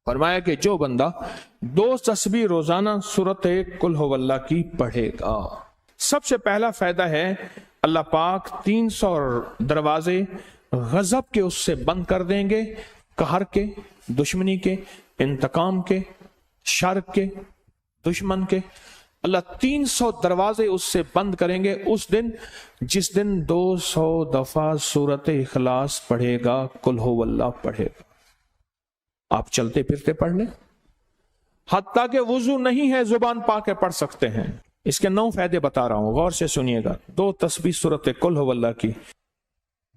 فرمایا کہ جو بندہ 2 تسبیح روزانہ سورت قل ہو اللہ کی پڑھے گا، سب سے پہلا فائدہ ہے اللہ پاک 300 دروازے غضب کے اس سے بند کر دیں گے، قہر کے، دشمنی کے، انتقام کے، شر کے، دشمن کے۔ اللہ 300 دروازے اس سے بند کریں گے اس دن جس دن 200 دفعہ سورت اخلاص پڑھے گا، قل ہو اللہ پڑھے گا۔ آپ چلتے پھرتے پڑھ لیں، حتیٰ کہ وضو نہیں ہے زبان پاک کے پڑھ سکتے ہیں۔ اس کے 9 فائدے بتا رہا ہوں، غور سے سنیے گا۔ 2 تسبیح سورت قل ہو اللہ کی۔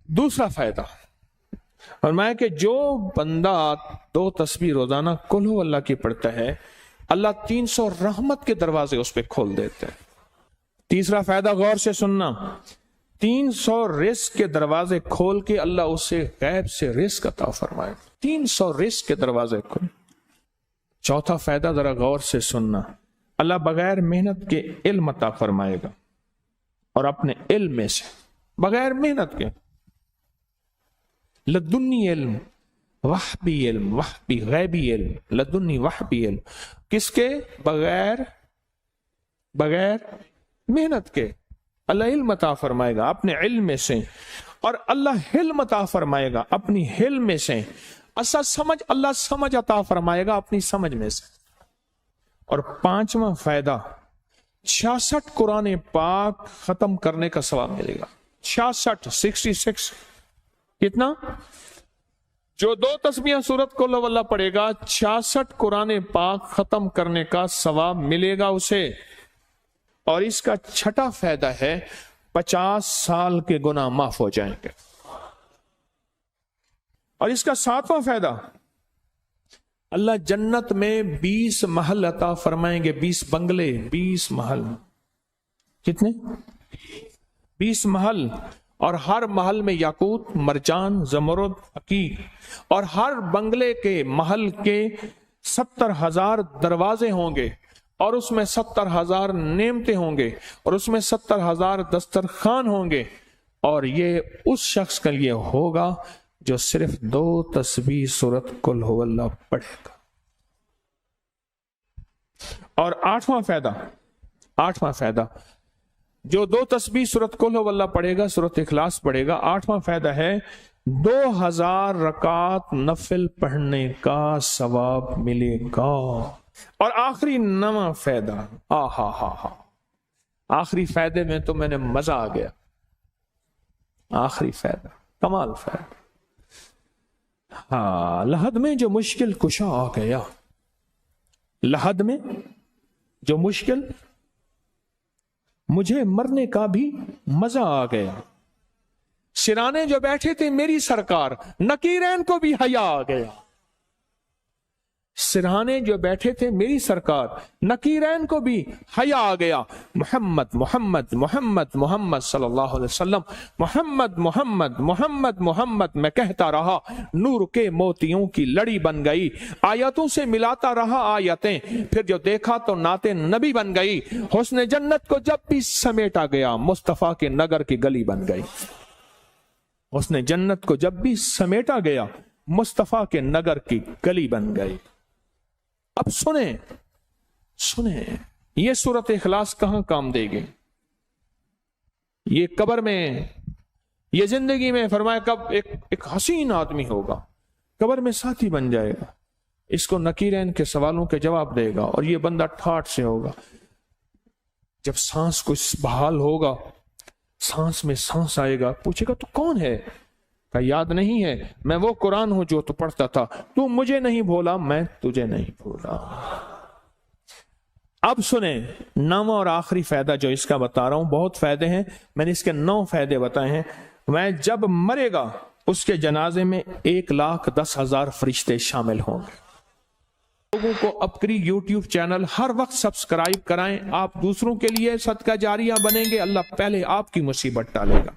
دوسرا فائدہ فرمایا کہ جو بندہ 2 تسبیح روزانہ قل ہو اللہ کی پڑھتا ہے، اللہ 300 رحمت کے دروازے اس پہ کھول دیتے ہیں۔ تیسرا فائدہ غور سے سننا، 300 رزق کے دروازے کھول کے اللہ اسے غیب سے رزق عطا فرمائے، 300 رزق کے دروازے کھول۔ چوتھا فائدہ ذرا غور سے سننا، اللہ بغیر محنت کے علم عطا فرمائے گا، اور اپنے علم میں سے بغیر محنت کے، لدنی علم، وحبی علم، وحبی غیبی علم، لدنی وحبی علم، کس کے؟ بغیر محنت کے اللہ علم عطا فرمائے گا اپنے علم میں سے، اور اللہ علم عطا فرمائے گا اپنی علم میں سے، اللہ سمجھ عطا فرمائے گا اپنی سمجھ میں سے۔ اور 5واں فائدہ 66 قرآن پاک ختم کرنے کا ثواب ملے گا۔ 66 کتنا؟ جو 2 تسبیح سورت قل ہو اللہ پڑھے گا، 66 قرآن پاک ختم کرنے کا ثواب ملے گا اسے۔ اور اس کا 6واں فائدہ ہے 50 سال کے گناہ معاف ہو جائیں گے۔ اور اس کا 7واں فائدہ، اللہ جنت میں 20 محل عطا فرمائیں گے، 20 بنگلے، 20 محل۔ کتنے؟ 20 محل، اور ہر محل میں یاقوت، مرجان، زمرد، عقیق، اور ہر بنگلے کے محل کے 70,000 دروازے ہوں گے، اور اس میں 70,000 نعمتیں ہوں گے، اور اس میں 70,000 دسترخوان ہوں گے، اور یہ اس شخص کے لیے ہوگا جو صرف 2 تسبیح سورت قل ہو اللہ پڑھے گا۔ اور 8واں فائدہ جو 2 تسبیح سورت قل ہو اللہ پڑھے گا، سورت اخلاص پڑھے گا، 8واں فائدہ ہے 2000 رکعات نفل پڑھنے کا ثواب ملے گا۔ اور آخری 9واں فائدہ، آخری فائدے میں تو میں نے مزہ آ گیا، آخری فائدہ کمال فائدہ۔ لحد میں جو مشکل کشا آ گیا، لحد میں جو مشکل، مجھے مرنے کا بھی مزہ آ گیا، سرانے جو بیٹھے تھے میری سرکار، نکیرین کو بھی حیا آ گیا، سرہانے جو بیٹھے تھے میری سرکار، نکیرین کو بھی حیا آ گیا۔ محمد محمد محمد محمد صلی اللہ علیہ وسلم، محمد محمد محمد محمد میں کہتا رہا، نور کے موتیوں کی لڑی بن گئی، آیتوں سے ملاتا رہا آیتیں، پھر جو دیکھا تو نعت نبی بن گئی، حسن جنت کو جب بھی سمیٹا گیا مصطفیٰ کے نگر کی گلی بن گئی، حسن جنت کو جب بھی سمیٹا گیا مصطفیٰ کے نگر کی گلی بن گئی۔ اب سنیں یہ سورت اخلاص کہاں کام دے گی؟ یہ قبر میں، یہ زندگی میں، فرمایا کب ایک حسین آدمی ہوگا، قبر میں ساتھی بن جائے گا، اس کو نکیرین کے سوالوں کے جواب دے گا، اور یہ بندہ ٹھاٹ سے ہوگا۔ جب سانس کو بحال ہوگا، سانس میں سانس آئے گا، پوچھے گا تو کون ہے؟ کہ یاد نہیں ہے، میں وہ قرآن ہوں جو تو پڑھتا تھا، تو مجھے نہیں بھولا، میں تجھے نہیں بھولا۔ اب سنیں 9واں اور آخری فائدہ جو اس کا بتا رہا ہوں، بہت فائدے ہیں، میں نے اس کے 9 فائدے بتائے ہیں۔ میں جب مرے گا اس کے جنازے میں 1,10,000 فرشتے شامل ہوں گے۔ لوگوں کو اپکری یوٹیوب چینل ہر وقت سبسکرائب کرائیں، آپ دوسروں کے لیے صدقہ جاریہ بنیں گے، اللہ پہلے آپ کی مصیبت ٹالے گا۔